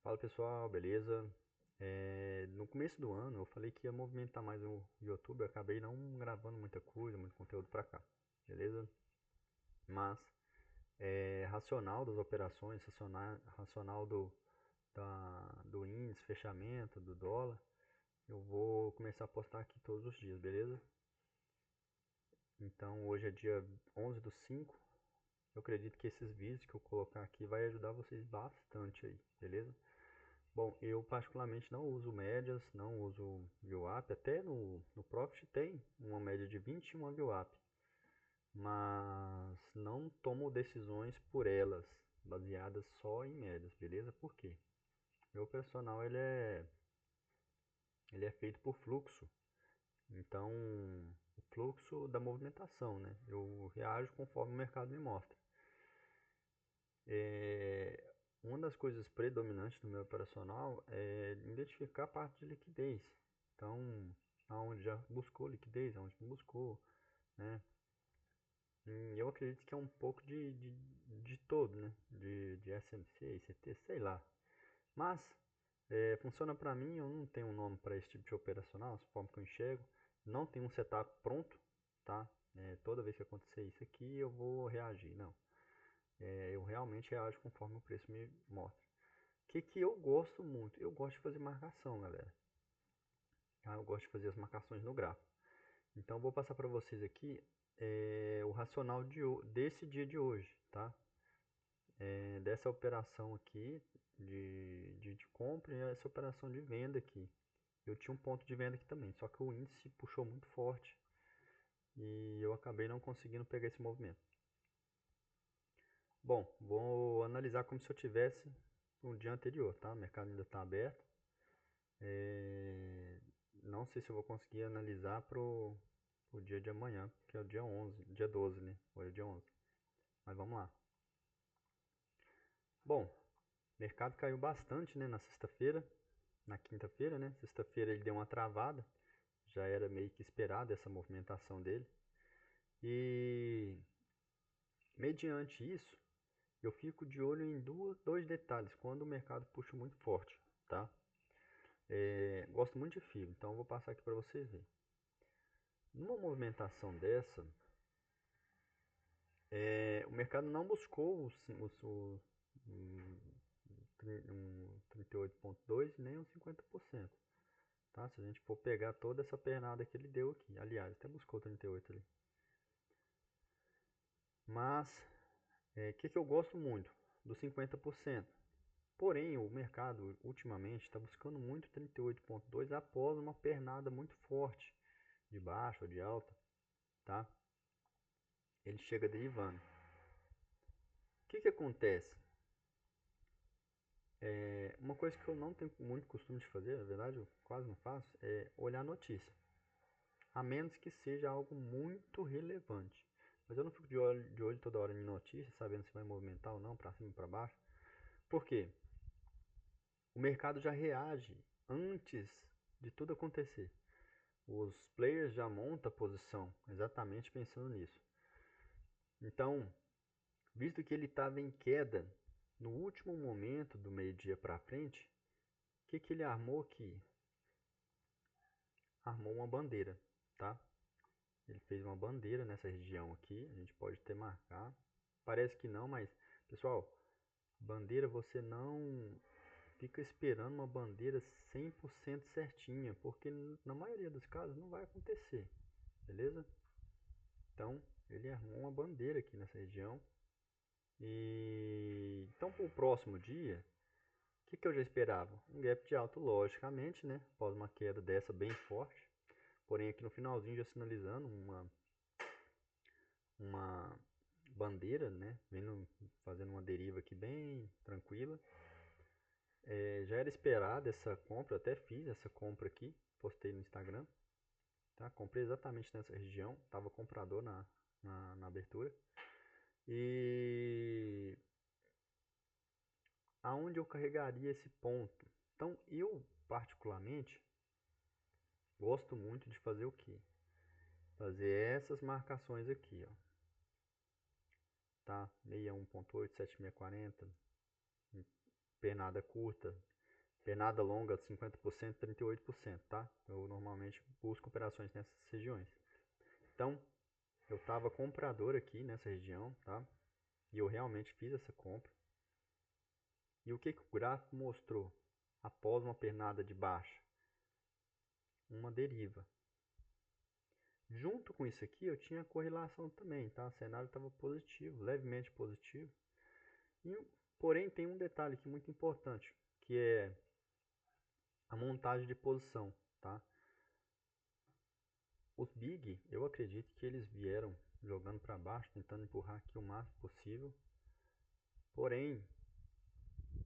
Fala pessoal, beleza? No começo do ano eu falei que ia movimentar mais o YouTube, eu acabei não gravando muita coisa, muito conteúdo pra cá, beleza? Mas racional das operações, racional do índice, fechamento, do dólar, eu vou começar a postar aqui todos os dias, beleza? Então hoje é dia 11 do 5. Eu acredito que esses vídeos que eu colocar aqui vai ajudar vocês bastante aí, beleza? Bom, eu particularmente não uso médias, não uso VWAP, até no Profit tem uma média de 20 e uma VWAP, mas não tomo decisões por elas, baseadas só em médias, beleza? Por quê? Meu personal ele é feito por fluxo, então o fluxo da movimentação, né? Eu reajo conforme o mercado me mostra. Uma das coisas predominantes do meu operacional é identificar a parte de liquidez. Então, aonde já buscou liquidez, aonde não buscou, né? Eu acredito que é um pouco de todo, né? De SMC, ICT, sei lá. Mas, funciona para mim, eu não tenho um nome para esse tipo de operacional, essa forma que eu enxergo. Não tenho um setup pronto, tá? Toda vez que acontecer isso aqui, eu vou reagir. Não. Eu realmente reajo conforme o preço me mostra. O que eu gosto muito? Eu gosto de fazer marcação, galera. Tá? Eu gosto de fazer as marcações no gráfico. Então, eu vou passar para vocês aqui o racional desse dia de hoje, tá? Dessa operação aqui de compra e essa operação de venda aqui. Eu tinha um ponto de venda aqui também, só que o índice puxou muito forte e eu acabei não conseguindo pegar esse movimento. Bom, vou analisar como se eu tivesse no dia anterior, tá? O mercado ainda está aberto. Não sei se eu vou conseguir analisar pro dia de amanhã, que é o dia 11, dia 12, né? Hoje é dia 11. Mas vamos lá. Bom, o mercado caiu bastante, né, na sexta-feira, na quinta-feira, né? Sexta-feira ele deu uma travada, já era meio que esperado essa movimentação dele. E mediante isso, eu fico de olho em dois detalhes quando o mercado puxa muito forte, tá? Gosto muito de fio, então eu vou passar aqui para vocês verem. Numa movimentação dessa, o mercado não buscou um 38,2 nem um 50%. Tá? Se a gente for pegar toda essa pernada que ele deu aqui, aliás, até buscou 38 ali. Mas, que eu gosto muito? Dos 50%. Porém, o mercado ultimamente está buscando muito 38,2 após uma pernada muito forte, de baixa ou de alta, tá? Ele chega derivando. O que acontece? Uma coisa que eu não tenho muito costume de fazer, na verdade eu quase não faço, é olhar a notícia. A menos que seja algo muito relevante. Mas eu não fico de olho toda hora em notícia, sabendo se vai movimentar ou não, para cima ou para baixo. Por quê? O mercado já reage antes de tudo acontecer. Os players já montam a posição exatamente pensando nisso. Então, visto que ele estava em queda no último momento do meio-dia para frente, o que ele armou aqui? Armou uma bandeira, tá? Ele fez uma bandeira nessa região aqui, a gente pode até marcar. Parece que não, mas pessoal, bandeira você não fica esperando uma bandeira 100% certinha, porque na maioria dos casos não vai acontecer, beleza? Então, ele armou uma bandeira aqui nessa região. E então para o próximo dia, o que eu já esperava? Um gap de alto, logicamente, né? Após uma queda dessa bem forte. Porém, aqui no finalzinho já sinalizando uma bandeira, né? Vindo, fazendo uma deriva aqui bem tranquila. Já era esperada essa compra, eu até fiz essa compra aqui, postei no Instagram. Tá? Comprei exatamente nessa região, estava comprador na abertura. E aonde eu carregaria esse ponto? Então, eu particularmente gosto muito de fazer o quê? Fazer essas marcações aqui, ó. Tá? 61.8, 7640, pernada curta. Pernada longa 50%, 38%, tá? Eu normalmente busco operações nessas regiões. Então, eu estava comprador aqui nessa região, tá? E eu realmente fiz essa compra. E o que o gráfico mostrou após uma pernada de baixa? Uma deriva. Junto com isso aqui, eu tinha correlação também, tá? O cenário estava positivo, levemente positivo. Porém, tem um detalhe aqui muito importante, que é a montagem de posição, tá? Os big, eu acredito que eles vieram jogando para baixo, tentando empurrar aqui o máximo possível. Porém,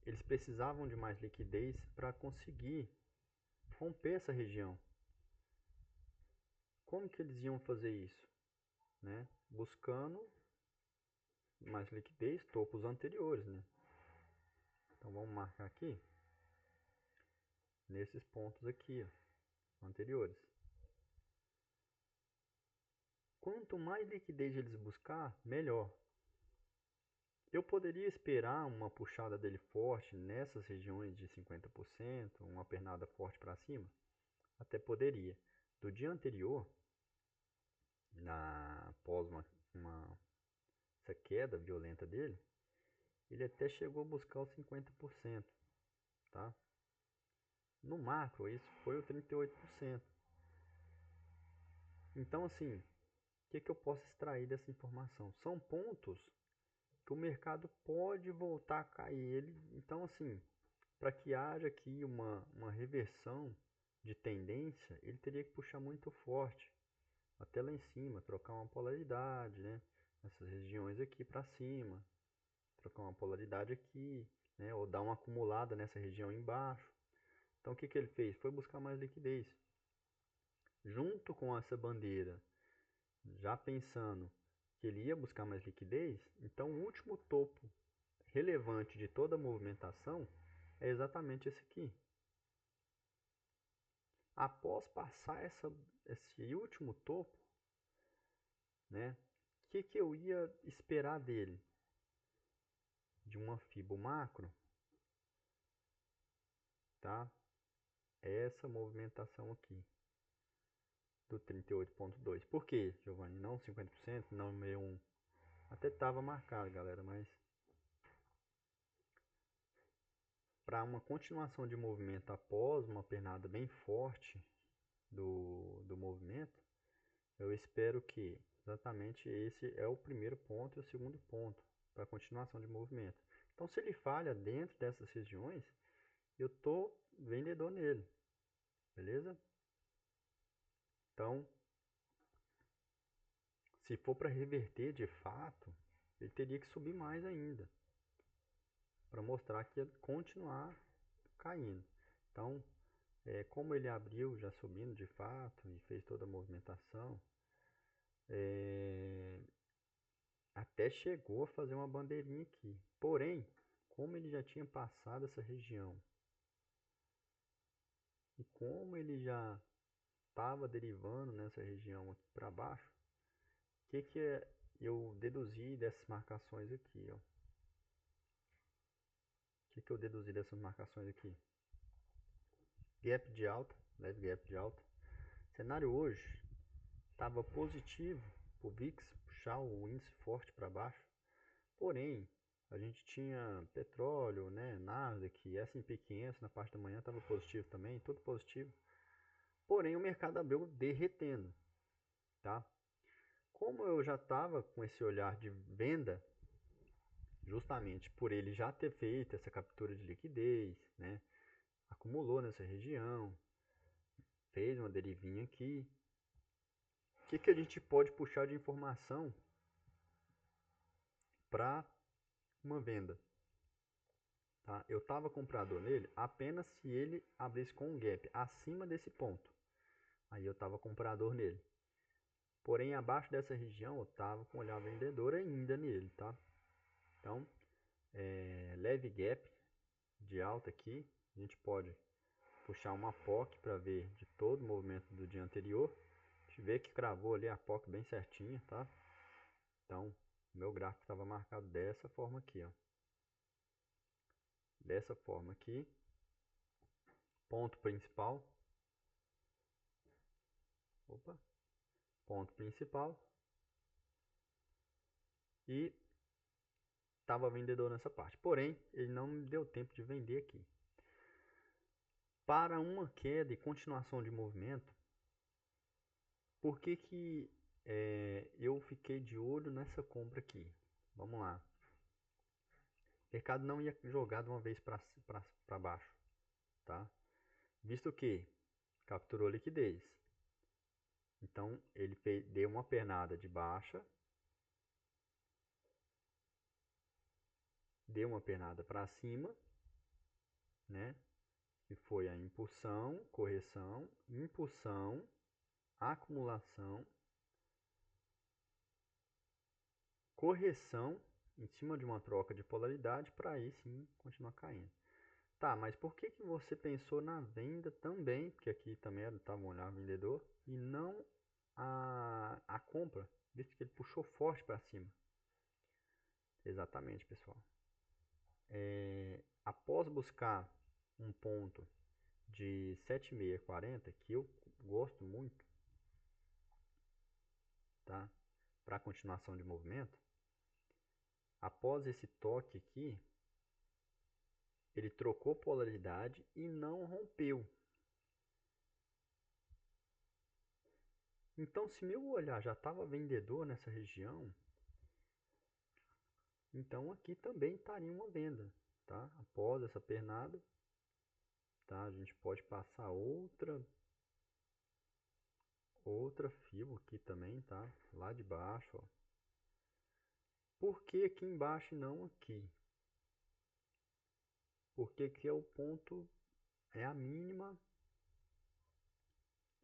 eles precisavam de mais liquidez para conseguir romper essa região. Como que eles iam fazer isso? Né? Buscando mais liquidez, topos anteriores, né? Então vamos marcar aqui nesses pontos aqui, ó, anteriores. Quanto mais liquidez eles buscar, melhor. Eu poderia esperar uma puxada dele forte nessas regiões de 50%, uma pernada forte para cima? Até poderia. Do dia anterior, após essa queda violenta dele, ele até chegou a buscar os 50%, tá? No macro, isso foi o 38%. Então, assim, o que eu posso extrair dessa informação? São pontos que o mercado pode voltar a cair. Então, assim, para que haja aqui uma reversão de tendência, ele teria que puxar muito forte, até lá em cima, trocar uma polaridade, né? Essas regiões aqui para cima, trocar uma polaridade aqui, né? Ou dar uma acumulada nessa região embaixo. Então, o que ele fez? Foi buscar mais liquidez. Junto com essa bandeira, já pensando que ele ia buscar mais liquidez, então o último topo relevante de toda a movimentação é exatamente esse aqui. Após passar esse último topo, né, o que eu ia esperar dele? De uma Fibo macro, tá? Essa movimentação aqui do 38.2. Por que, Giovanni? Não 50%, não 61%. Até estava marcado, galera, mas para uma continuação de movimento após uma pernada bem forte do movimento, eu espero que exatamente esse é o primeiro ponto e o segundo ponto para a continuação de movimento. Então, se ele falha dentro dessas regiões, eu tô vendedor nele, beleza? Então, se for para reverter de fato, ele teria que subir mais ainda, para mostrar que ia continuar caindo. Então, como ele abriu já subindo de fato e fez toda a movimentação, até chegou a fazer uma bandeirinha aqui. Porém, como ele já tinha passado essa região e como ele já estava derivando nessa região aqui para baixo, o que eu deduzi dessas marcações aqui, ó? O que eu deduzi dessas marcações aqui? Gap de alta, leve gap de alta. O cenário hoje estava positivo para o VIX puxar o índice forte para baixo. Porém, a gente tinha petróleo, né, Nasdaq, S&P 500 na parte da manhã estava positivo também, tudo positivo. Porém, o mercado abriu derretendo, tá? Como eu já estava com esse olhar de venda, justamente por ele já ter feito essa captura de liquidez, né, acumulou nessa região, fez uma derivinha aqui. O que a gente pode puxar de informação para uma venda? Tá? Eu estava comprador nele apenas se ele abrisse com um gap acima desse ponto. Aí eu estava comprador nele. Porém, abaixo dessa região eu estava com olhar vendedor ainda nele, tá? Então, leve gap de alta aqui. A gente pode puxar uma POC para ver de todo o movimento do dia anterior. A gente vê que cravou ali a POC bem certinha, tá? Então, meu gráfico estava marcado dessa forma aqui, ó. Dessa forma aqui. ponto principal, ponto principal, e estava vendedor nessa parte. Porém, ele não me deu tempo de vender aqui. Para uma queda e continuação de movimento, por que eu fiquei de olho nessa compra aqui? Vamos lá. O mercado não ia jogar de uma vez para baixo, tá? Visto que capturou liquidez. Então, ele deu uma pernada de baixa, deu uma pernada para cima, né? Que foi a impulsão, correção, impulsão, acumulação, correção em cima de uma troca de polaridade para aí sim continuar caindo. Tá, mas por que você pensou na venda também, porque aqui também estava um olhar vendedor, e não a compra, visto que ele puxou forte para cima? Exatamente, pessoal. Após buscar um ponto de 7640, que eu gosto muito, tá? Para continuação de movimento, após esse toque aqui, ele trocou polaridade e não rompeu. Então, se meu olhar já estava vendedor nessa região, então aqui também estaria uma venda, tá? Após essa pernada, tá? A gente pode passar outra fibra aqui também, tá? Lá de baixo, ó. Por que aqui embaixo e não aqui? Porque aqui é o ponto, é a mínima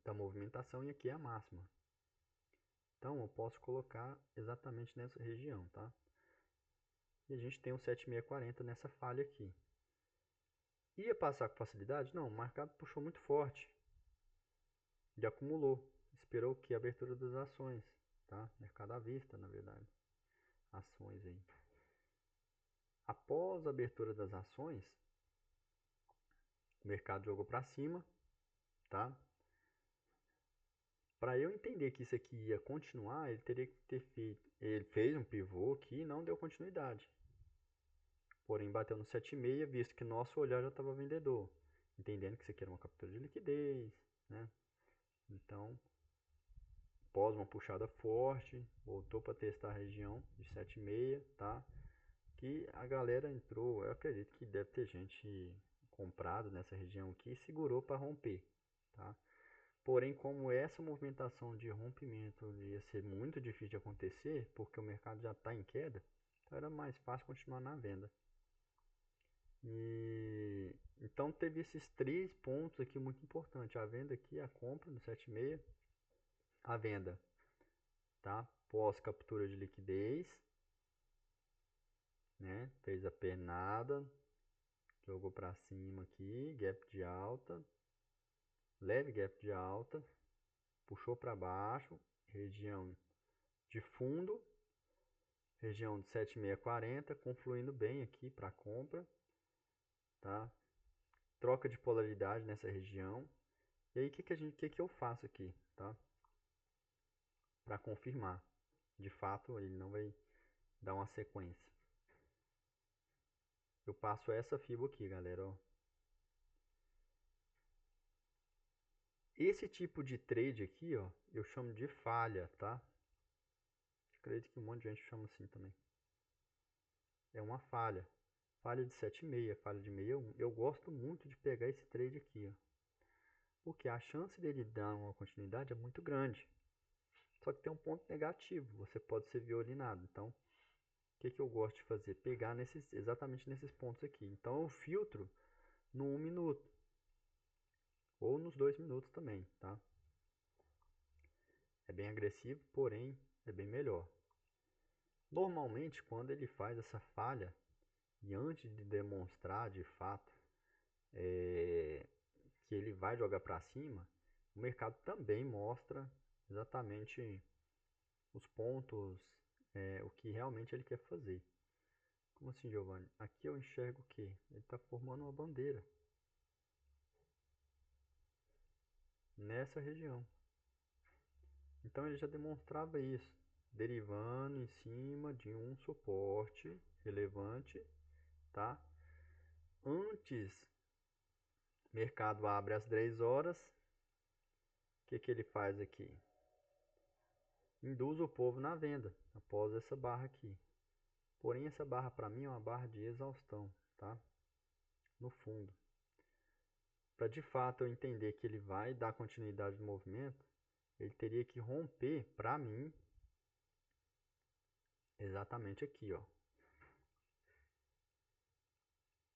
da movimentação e aqui é a máxima. Então eu posso colocar exatamente nessa região, tá? E a gente tem um 7640 nessa falha aqui. Ia passar com facilidade? Não, o mercado puxou muito forte. Ele acumulou. Esperou que a abertura das ações, tá? Mercado à vista, na verdade. Ações aí. Após a abertura das ações, o mercado jogou para cima, tá? Para eu entender que isso aqui ia continuar, ele teria que ter feito. Ele fez um pivô aqui e não deu continuidade. Porém, bateu no 7,6, visto que nosso olhar já estava vendedor. Entendendo que isso aqui era uma captura de liquidez, né? Então, após uma puxada forte, voltou para testar a região de 7,6, tá? Que a galera entrou, eu acredito que deve ter gente comprado nessa região aqui e segurou para romper, tá? Porém, como essa movimentação de rompimento ia ser muito difícil de acontecer, porque o mercado já está em queda, então era mais fácil continuar na venda. E então teve esses três pontos aqui muito importantes: a venda aqui, a compra no 7,6, a venda, tá? Pós captura de liquidez, né? Fez a pernada, jogou para cima aqui, gap de alta, leve gap de alta, puxou para baixo, região de fundo, região de 7640, confluindo bem aqui para compra, tá? Troca de polaridade nessa região. E aí que eu faço aqui, tá? Para confirmar. De fato, ele não vai dar uma sequência. Eu passo essa fibra aqui, galera, ó. Esse tipo de trade aqui, ó, eu chamo de falha, tá? Acredito que um monte de gente chama assim também. É uma falha. Falha de 7,6, falha de 61. Eu gosto muito de pegar esse trade aqui, ó. Porque a chance dele dar uma continuidade é muito grande. Só que tem um ponto negativo, você pode ser violinado. Então, o que eu gosto de fazer? Pegar exatamente nesses pontos aqui. Então, eu filtro no 1 minuto. Ou nos 2 minutos também, tá? É bem agressivo, porém é bem melhor. Normalmente, quando ele faz essa falha, e antes de demonstrar de fato que ele vai jogar para cima, o mercado também mostra exatamente os pontos, o que realmente ele quer fazer. Como assim, Giovanni? Aqui eu enxergo o quê? Ele está formando uma bandeira. nessa região. Então ele já demonstrava isso, derivando em cima de um suporte relevante, tá? Antes, o mercado abre às 10 horas, o que ele faz aqui? Induz o povo na venda, após essa barra aqui. Porém, essa barra para mim é uma barra de exaustão, tá? No fundo. Para de fato eu entender que ele vai dar continuidade no movimento, ele teria que romper, para mim, exatamente aqui, ó.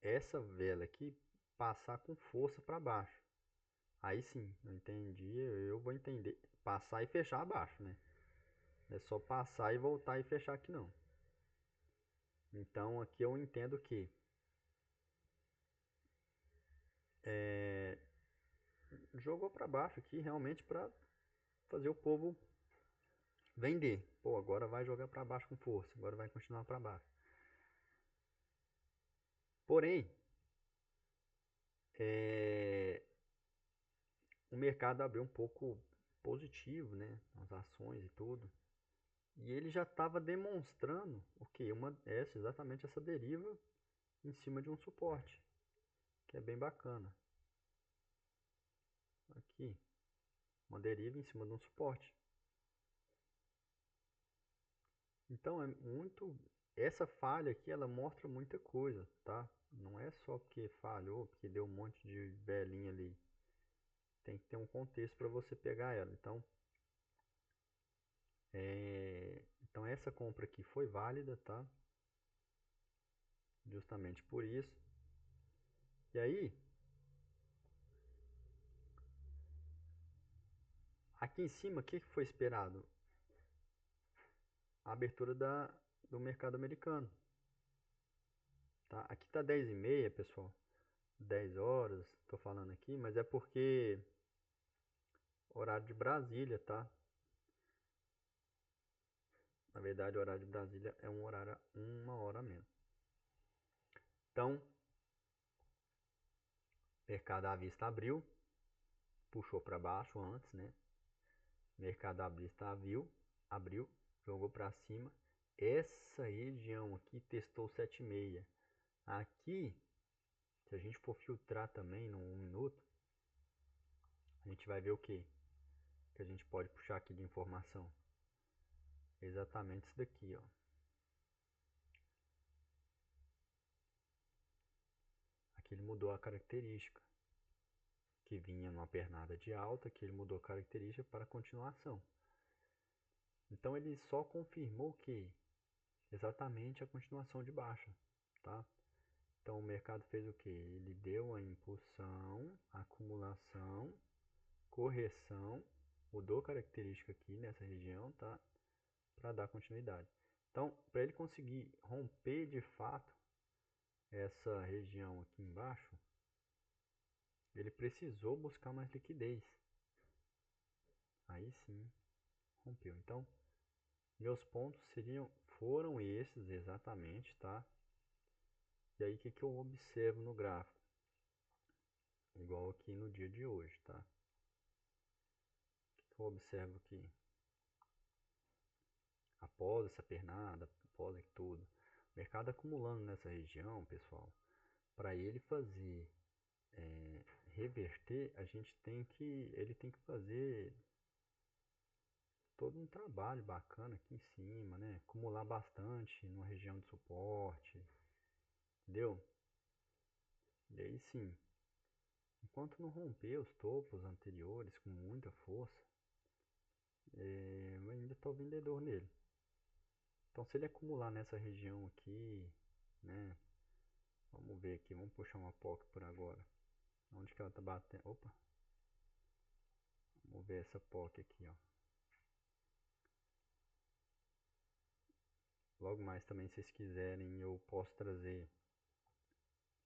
Essa vela aqui passar com força para baixo. Aí sim, eu entendi, eu vou entender. Passar e fechar abaixo, né? Não é só passar e voltar e fechar aqui não. Então aqui eu entendo que jogou para baixo aqui realmente para fazer o povo vender. Pô, agora vai jogar para baixo com força, agora vai continuar para baixo. Porém, o mercado abriu um pouco positivo, né? As ações e tudo. E ele já estava demonstrando o que? Exatamente essa deriva em cima de um suporte, que é bem bacana. Aqui, uma deriva em cima de um suporte. Então é muito. Essa falha aqui ela mostra muita coisa, tá? Não é só porque falhou, porque deu um monte de velinha ali. Tem que ter um contexto para você pegar ela. Então essa compra aqui foi válida, tá? Justamente por isso. E aí, aqui em cima, o que foi esperado? A abertura do mercado americano. Tá? Aqui tá 10h30, pessoal. 10 horas, tô falando aqui, mas é porque horário de Brasília, tá? Na verdade, o horário de Brasília é uma hora a menos. Então, mercado à vista abriu, puxou para baixo antes, né? Mercado à vista abriu, jogou para cima. Essa região aqui testou 7,6. Aqui, se a gente for filtrar também no 1 minuto, a gente vai ver o que? Que a gente pode puxar aqui de informação. Exatamente isso daqui, ó. Aqui ele mudou a característica, que vinha numa pernada de alta, que ele mudou a característica para continuação. Então ele só confirmou que exatamente a continuação de baixa, tá? Então o mercado fez o que? Ele deu a impulsão, acumulação, correção, mudou característica aqui nessa região, tá? Para dar continuidade. Então, para ele conseguir romper de fato essa região aqui embaixo, ele precisou buscar mais liquidez. Aí sim, rompeu. Então, meus pontos foram esses exatamente, tá? E aí, o que eu observo no gráfico? Igual aqui no dia de hoje, tá? O que eu observo aqui? Após essa pernada, após tudo, o mercado acumulando nessa região, pessoal, para ele fazer reverter, ele tem que fazer todo um trabalho bacana aqui em cima, né? Acumular bastante numa região de suporte, entendeu? E aí sim, enquanto não romper os topos anteriores com muita força, eu ainda estou vendedor nele. Então se ele acumular nessa região aqui, né? Vamos ver aqui, vamos puxar uma POC por agora. Onde que ela tá batendo? Opa! Vamos ver essa POC aqui, ó. Logo mais também, se vocês quiserem, eu posso trazer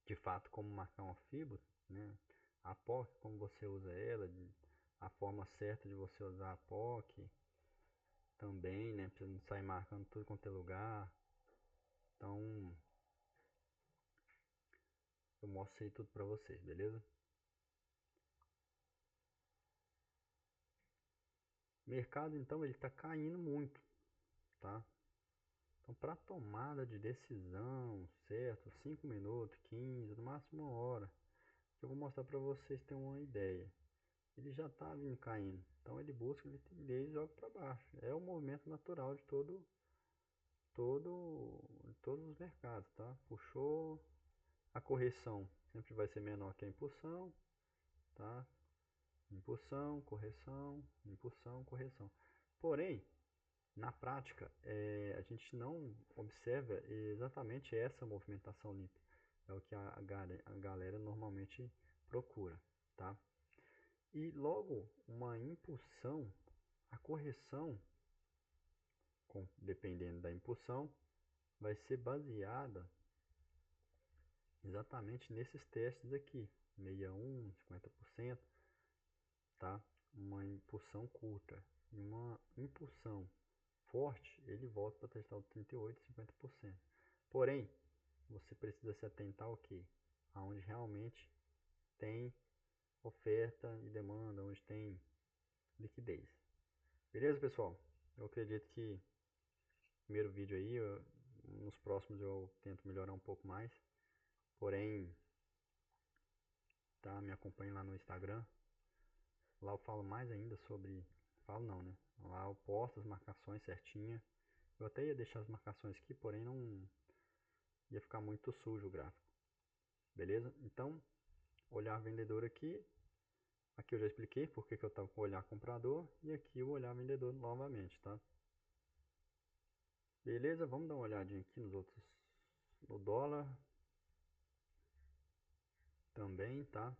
de fato como marcar uma fibra, né? A POC, como você usa ela, a forma certa de você usar a POC também, né? Pra não sair marcando tudo quanto é lugar. Então, eu mostro aí tudo pra vocês, beleza? O mercado então ele está caindo muito, tá? Então para tomada de decisão, certo? 5 minutos, 15, no máximo 1 hora. Eu vou mostrar para vocês terem uma ideia. Ele já está vindo caindo, então ele busca liquidez e joga para baixo. É o movimento natural de todos os mercados, tá? Puxou, a correção sempre vai ser menor que a impulsão, tá? Impulsão, correção, impulsão, correção. Porém, na prática, a gente não observa exatamente essa movimentação limpa. É o que a galera normalmente procura, tá? E logo uma impulsão, a correção, dependendo da impulsão, vai ser baseada exatamente nesses testes aqui, 61, 50%, tá? Uma impulsão curta e uma impulsão forte, ele volta para testar o 38, 50%. Porém, você precisa se atentar ao que? Aonde realmente tem oferta e demanda, onde tem liquidez. Beleza, pessoal? Eu acredito que primeiro vídeo aí, nos próximos eu tento melhorar um pouco mais. Porém, tá? Me acompanhe lá no Instagram. Lá eu falo mais ainda sobre. Falo não, né? Lá eu posto as marcações certinha. Eu até ia deixar as marcações aqui, porém não ia ficar muito sujo o gráfico. Beleza? Então, olhar vendedor aqui. Aqui eu já expliquei porque que eu estava com o olhar comprador. E aqui o olhar vendedor novamente, tá? Beleza? Vamos dar uma olhadinha aqui nos outros. No dólar também, tá?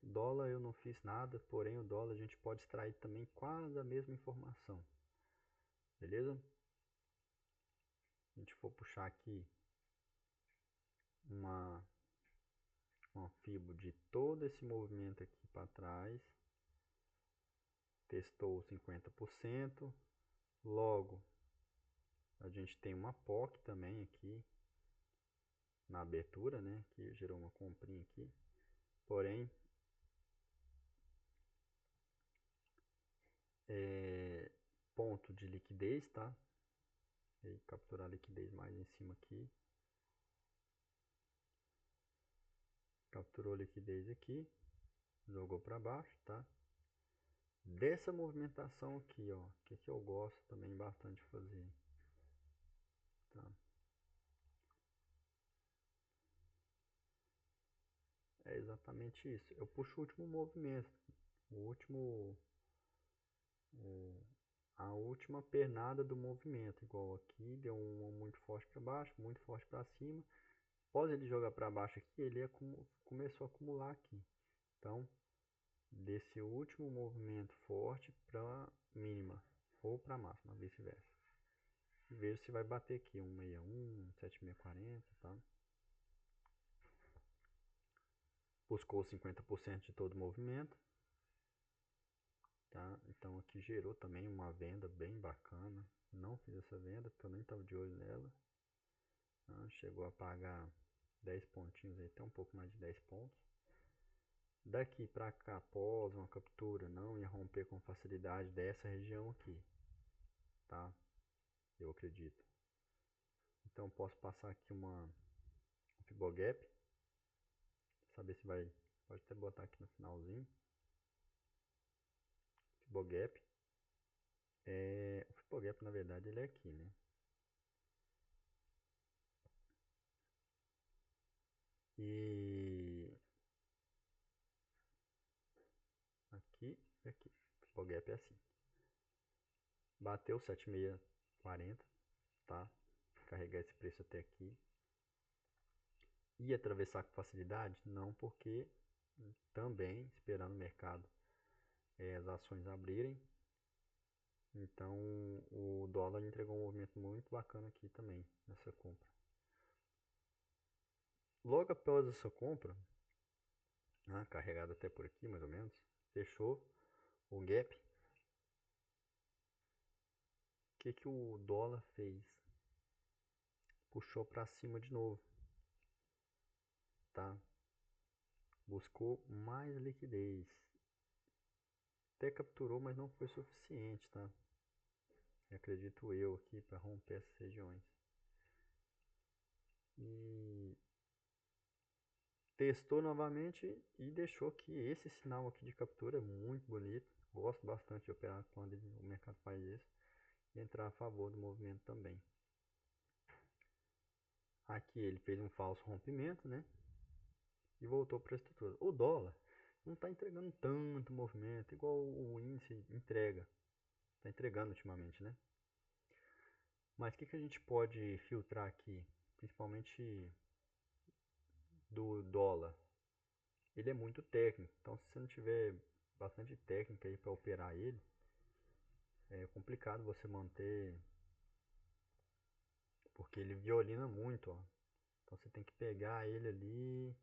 Dólar eu não fiz nada, porém o dólar a gente pode extrair também quase a mesma informação. Beleza? Se a gente for puxar aqui uma FIBO de todo esse movimento aqui para trás, testou 50%, logo a gente tem uma POC também aqui na abertura, né, que gerou uma comprinha aqui, porém ponto de liquidez, tá? E capturar a liquidez mais em cima aqui, capturou a liquidez aqui, jogou para baixo, tá? Dessa movimentação aqui, ó, que eu gosto também bastante de fazer, tá? É exatamente isso. Eu puxo o último movimento, o último, a última pernada do movimento, igual aqui, deu um muito forte para baixo, muito forte para cima. Após ele jogar para baixo aqui, ele começou a acumular aqui. Então, desse último movimento forte para mínima ou para máxima, vice-versa. Veja se vai bater aqui 161, 7640, tá? Buscou 50% de todo o movimento, tá? Então aqui gerou também uma venda bem bacana. Não fiz essa venda porque eu nem estava de olho nela, tá? Chegou a pagar 10 pontinhos aí, até um pouco mais de 10 pontos. Daqui para cá, após uma captura, não ia romper com facilidade dessa região aqui, tá? Eu acredito. Então posso passar aqui uma Fibogap, saber se vai, pode até botar aqui no finalzinho. Fibogap. O Fibogap na verdade ele é aqui, né? E aqui e aqui. Fibogap é assim. Bateu 7640, tá? Carregar esse preço até aqui. E atravessar com facilidade? Não, porque também esperando o mercado as ações abrirem. Então o dólar entregou um movimento muito bacana aqui também nessa compra. Logo após essa compra, né, carregado até por aqui mais ou menos, fechou o gap. O que o dólar fez? Puxou para cima de novo, tá? Buscou mais liquidez. até capturou, mas não foi suficiente, tá? Acredito eu aqui para romper essas regiões. E testou novamente e deixou que esse sinal aqui de captura é muito bonito. Gosto bastante de operar quando o mercado faz isso e entrar a favor do movimento também. Aqui ele fez um falso rompimento, né? E voltou para a estrutura. O dólar não está entregando tanto movimento igual o índice entrega. Está entregando ultimamente, né? Mas o que a gente pode filtrar aqui, principalmente do dólar? Ele é muito técnico, então se você não tiver bastante técnica aí para operar ele, é complicado você manter, porque ele violina muito, ó. Então você tem que pegar ele ali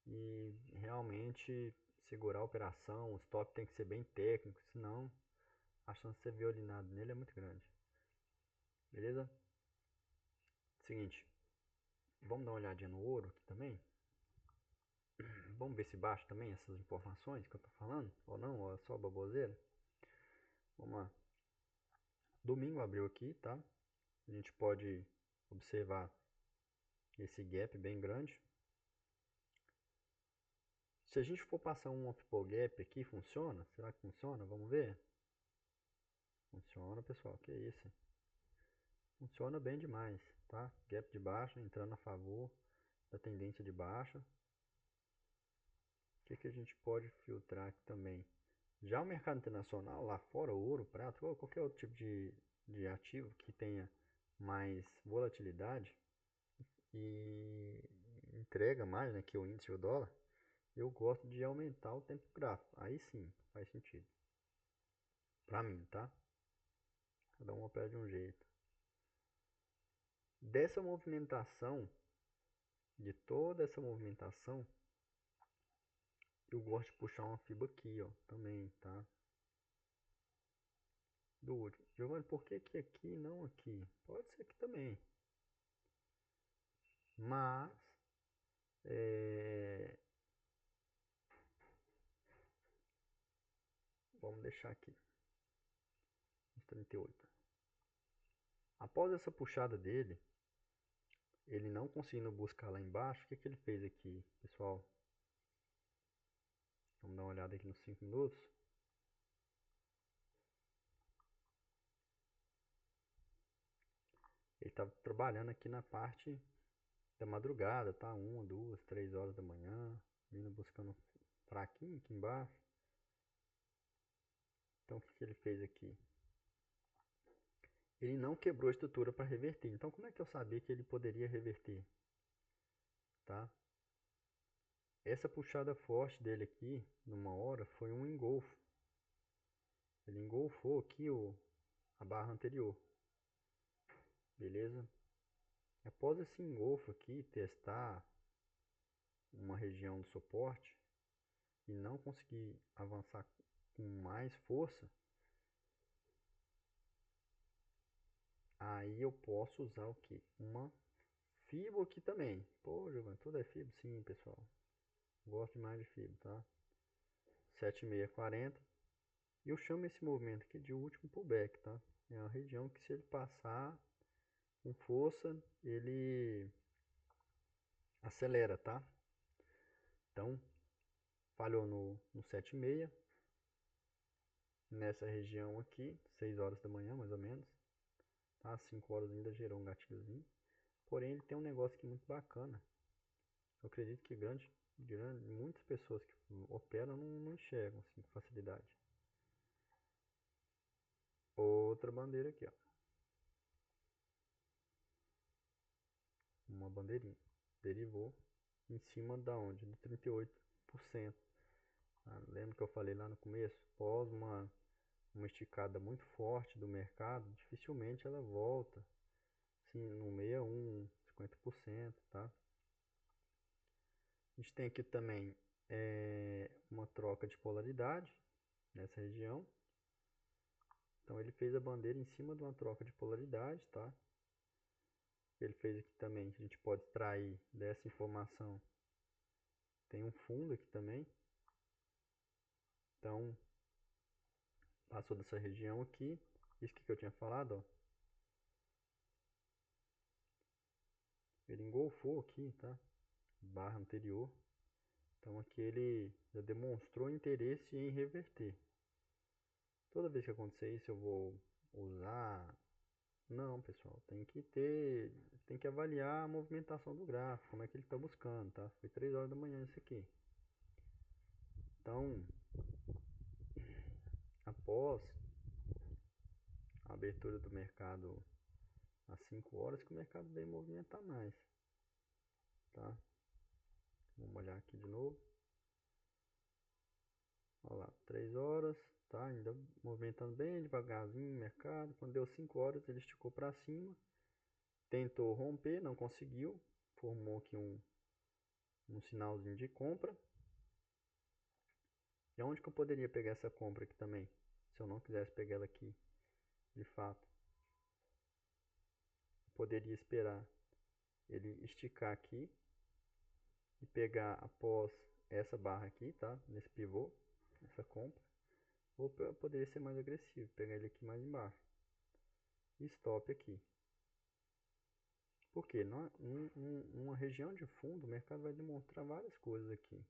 e realmente segurar a operação, o stop tem que ser bem técnico, senão a chance de ser violinado nele é muito grande. Beleza? Seguinte, vamos dar uma olhadinha no ouro aqui também. Vamos ver se baixa também essas informações que eu tô falando, ou não, ou é só baboseira. Vamos lá. Domingo abriu aqui, tá? A gente pode observar esse gap bem grande. Se a gente for passar um uppull gap aqui, funciona? Será que funciona? Vamos ver. Funciona, pessoal, que isso. Funciona bem demais, tá? Gap de baixa, entrando a favor da tendência de baixa. O que a gente pode filtrar aqui também? Já o mercado internacional, lá fora, ouro, prata, ou qualquer outro tipo de ativo que tenha mais volatilidade e entrega mais, né, que o índice e o dólar, eu gosto de aumentar o tempo gráfico. Aí sim, faz sentido. Pra mim, tá? Cada um opera de um jeito. Dessa movimentação, de toda essa movimentação, eu gosto de puxar uma fibra aqui, ó, também, tá? Do último. Giovanni, por que aqui e não aqui? Pode ser aqui também. Mas, vamos deixar aqui, uns 38. Após essa puxada dele, ele não conseguindo buscar lá embaixo, o que ele fez aqui, pessoal? Vamos dar uma olhada aqui nos 5 minutos. Ele estava trabalhando aqui na parte da madrugada, tá? 1, 2, 3 horas da manhã, vindo buscando fraquinho aqui embaixo. Então o que ele fez aqui? Ele não quebrou a estrutura para reverter. Então como é que eu sabia que ele poderia reverter? Tá? Essa puxada forte dele aqui, numa hora, foi um engolfo. Ele engolfou aqui a barra anterior. Beleza? Após esse engolfo aqui, testar uma região de suporte e não conseguir avançar com mais força, aí eu posso usar o que? Uma FIBO aqui também. Pô, Giovanni, tudo é FIBO? Sim, pessoal. Gosto demais de FIBO, tá? 7640. E eu chamo esse movimento aqui de último pullback, tá? É uma região que se ele passar com força, ele acelera, tá? Então, falhou no 76, nessa região aqui, 6 horas da manhã, mais ou menos, tá? 5 horas ainda gerou um gatilhozinho. Porém, ele tem um negócio aqui muito bacana. Eu acredito que muitas pessoas que operam não enxergam assim, com facilidade. Outra bandeira aqui, ó. Uma bandeirinha. Derivou em cima da onde? De 38%. Lembra que eu falei lá no começo? Após uma esticada muito forte do mercado, dificilmente ela volta assim, no 61, 50%, tá? A gente tem aqui também uma troca de polaridade nessa região. Então ele fez a bandeira em cima de uma troca de polaridade, tá? Ele fez aqui também, a gente pode extrair dessa informação. Tem um fundo aqui também. Então, Passou dessa região aqui. Isso que eu tinha falado, ó. Ele engolfou aqui, tá? Barra anterior. Então aqui ele já demonstrou interesse em reverter. Toda vez que acontecer isso eu vou usar. Não, pessoal, tem que avaliar a movimentação do gráfico, como é que ele está buscando, tá? Foi 3 horas da manhã isso aqui. Então, após a abertura do mercado às 5 horas, que o mercado veio movimentar mais, tá? Vamos olhar aqui de novo. Olha lá, 3 horas, tá? Ainda movimentando bem devagarzinho o mercado. Quando deu 5 horas, ele esticou para cima. Tentou romper, não conseguiu. Formou aqui um sinalzinho de compra. E onde que eu poderia pegar essa compra aqui também? Se eu não quisesse pegar ela aqui, de fato. Eu poderia esperar ele esticar aqui e pegar após essa barra aqui, tá? Nesse pivô, essa compra. Ou eu poderia ser mais agressivo, pegar ele aqui mais embaixo. E stop aqui. Porque numa região de fundo, o mercado vai demonstrar várias coisas aqui.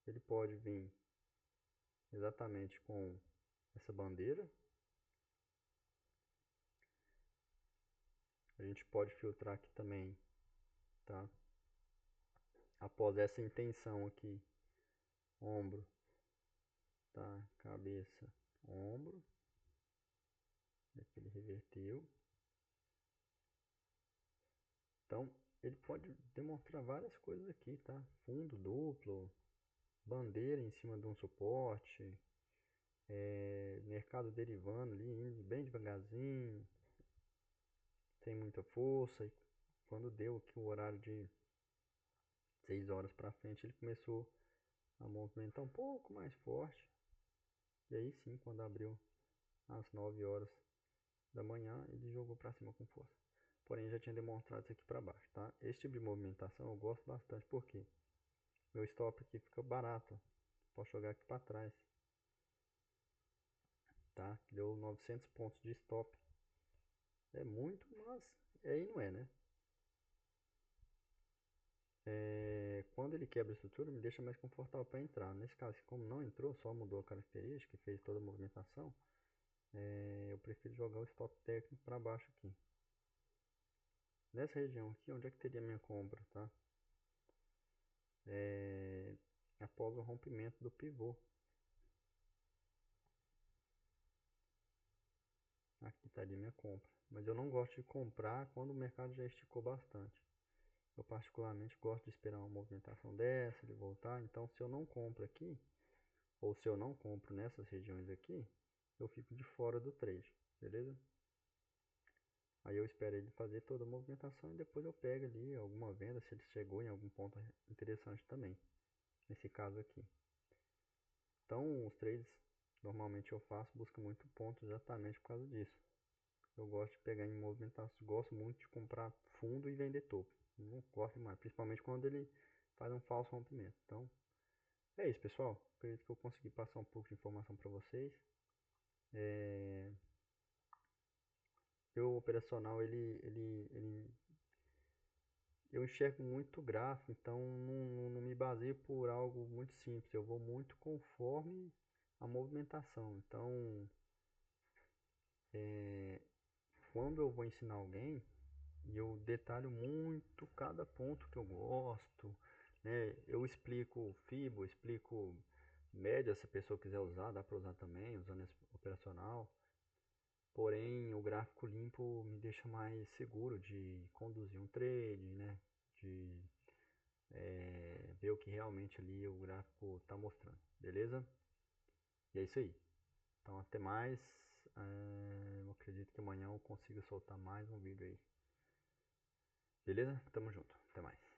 Ele pode vir exatamente com essa bandeira. A gente pode filtrar aqui também, tá? Após essa intenção aqui, ombro, tá? Cabeça, ombro. Aqui ele reverteu. Então, ele pode demonstrar várias coisas aqui, tá? Fundo duplo, bandeira em cima de um suporte, mercado derivando ali, indo bem devagarzinho, sem muita força. E quando deu aqui o horário de 6 horas para frente, ele começou a movimentar um pouco mais forte. E aí sim, quando abriu às 9 horas da manhã, ele jogou para cima com força. Porém, já tinha demonstrado isso aqui para baixo, tá? Esse tipo de movimentação eu gosto bastante, porque meu stop aqui fica barato. Posso jogar aqui para trás, tá? Deu 900 pontos de stop. É muito, mas aí não é, né? Quando ele quebra a estrutura, me deixa mais confortável para entrar. Nesse caso, como não entrou, só mudou a característica e fez toda a movimentação, eu prefiro jogar o stop técnico para baixo aqui. Nessa região aqui, onde é que teria minha compra, tá? Após o rompimento do pivô. Aqui estaria minha compra. Mas eu não gosto de comprar quando o mercado já esticou bastante. Eu particularmente gosto de esperar uma movimentação dessa, ele voltar. Então, se eu não compro aqui, ou se eu não compro nessas regiões aqui, eu fico de fora do trade, beleza? Aí eu espero ele fazer toda a movimentação e depois eu pego ali alguma venda se ele chegou em algum ponto interessante também. Nesse caso aqui. Então, os trades normalmente eu faço, busco muito ponto exatamente por causa disso. Eu gosto de pegar em movimentação, gosto muito de comprar fundo e vender topo. Não gosto mais, principalmente quando ele faz um falso rompimento. Então, é isso, pessoal. Acredito que eu consegui passar um pouco de informação para vocês. O operacional, eu enxergo muito gráfico, então não me baseio por algo muito simples. Eu vou muito conforme a movimentação. Então, quando eu vou ensinar alguém, eu detalho muito cada ponto que eu gosto, né? Eu explico FIBO, explico média, se a pessoa quiser usar, dá para usar também, usando esse operacional. Porém, o gráfico limpo me deixa mais seguro de conduzir um trade, né? De ver o que realmente ali o gráfico está mostrando, beleza? E é isso aí. Então, até mais. Eu acredito que amanhã eu consiga soltar mais um vídeo aí. Beleza? Tamo junto. Até mais.